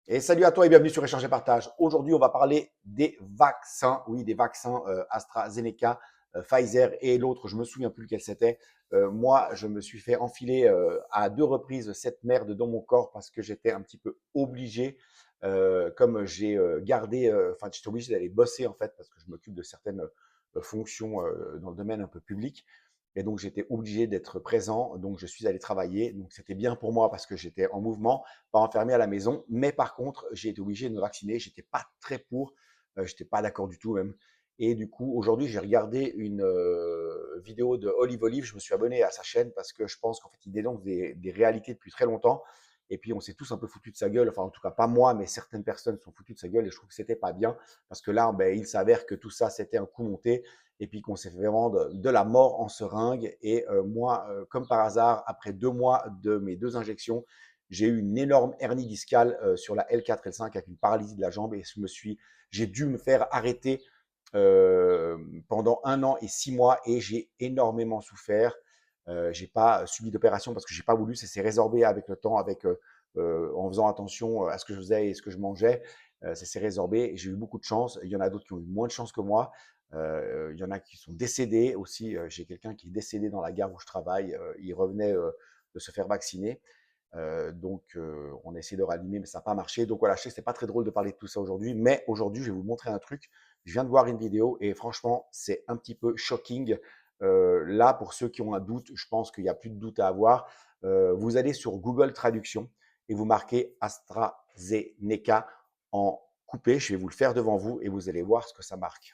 Et salut à toi et bienvenue sur Échange et Partage. Aujourd'hui, on va parler des vaccins. Oui, des vaccins AstraZeneca, Pfizer et l'autre, je me souviens plus lequel c'était. Moi, je me suis fait enfiler à 2 reprises cette merde dans mon corps parce que j'étais un petit peu obligé, comme j'ai gardé, enfin, j'étais obligé d'aller bosser en fait parce que je m'occupe de certaines fonctions dans le domaine un peu public. Et donc, j'étais obligé d'être présent. Donc, je suis allé travailler. Donc, c'était bien pour moi parce que j'étais en mouvement, pas enfermé à la maison. Mais par contre, j'ai été obligé de me vacciner. J'étais pas très pour. J'étais pas d'accord du tout même. Et du coup, aujourd'hui, j'ai regardé une vidéo de Olive Olive. Je me suis abonné à sa chaîne parce que je pense qu'en fait, il dénonce des réalités depuis très longtemps. Et puis, on s'est tous un peu foutus de sa gueule. Enfin, en tout cas, pas moi, mais certaines personnes sont foutues de sa gueule. Et je trouve que c'était pas bien parce que là, ben, il s'avère que tout ça, c'était un coup monté et puis qu'on s'est fait vendre de la mort en seringue. Et moi, comme par hasard, après 2 mois de mes 2 injections, j'ai eu une énorme hernie discale sur la L4, L5 avec une paralysie de la jambe et j'ai dû me faire arrêter pendant 1 an et 6 mois et j'ai énormément souffert. J'ai pas subi d'opération parce que j'ai pas voulu, ça s'est résorbé avec le temps, en faisant attention à ce que je faisais et ce que je mangeais. Ça s'est résorbé. J'ai eu beaucoup de chance. Il y en a d'autres qui ont eu moins de chance que moi. Il y en a qui sont décédés aussi. J'ai quelqu'un qui est décédé dans la gare où je travaille. Il revenait de se faire vacciner. On a essayé de rallumer, mais ça n'a pas marché. Donc voilà, je sais que c'est pas très drôle de parler de tout ça aujourd'hui, mais aujourd'hui, je vais vous montrer un truc. Je viens de voir une vidéo et franchement, c'est un petit peu shocking. Là, pour ceux qui ont un doute, je pense qu'il n'y a plus de doute à avoir. Vous allez sur Google Traduction et vous marquez AstraZeneca en coupé. Je vais vous le faire devant vous et vous allez voir ce que ça marque.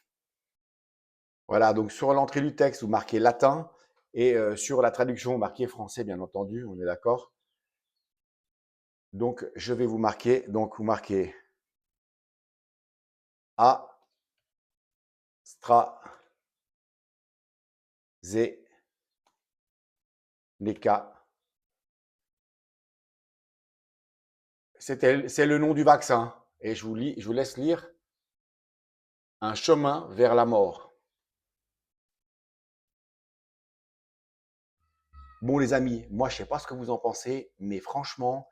Voilà, donc sur l'entrée du texte, vous marquez latin et sur la traduction, vous marquez français, bien entendu, on est d'accord. Donc, je vais vous marquer. Donc, vous marquez AstraZeneca. C'est le nom du vaccin. Et je vous laisse lire un chemin vers la mort. Bon, les amis, moi, je ne sais pas ce que vous en pensez, mais franchement,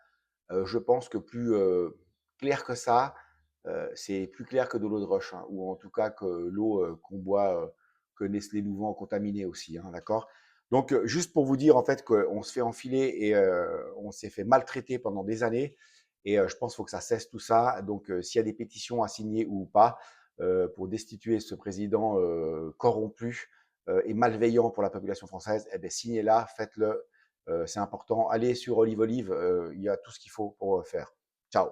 je pense que plus clair que ça, c'est plus clair que de l'eau de roche, hein, ou en tout cas que l'eau qu'on boit, que Nestlé nous vend contaminée aussi, hein, d'accord. Donc, juste pour vous dire en fait qu'on se fait enfiler et on s'est fait maltraiter pendant des années, et je pense qu'il faut que ça cesse tout ça. Donc, s'il y a des pétitions à signer ou pas pour destituer ce président corrompu et malveillant pour la population française, eh bien, signez-la, faites-le. C'est important. Allez sur Olive Olive, il y a tout ce qu'il faut pour faire. Ciao.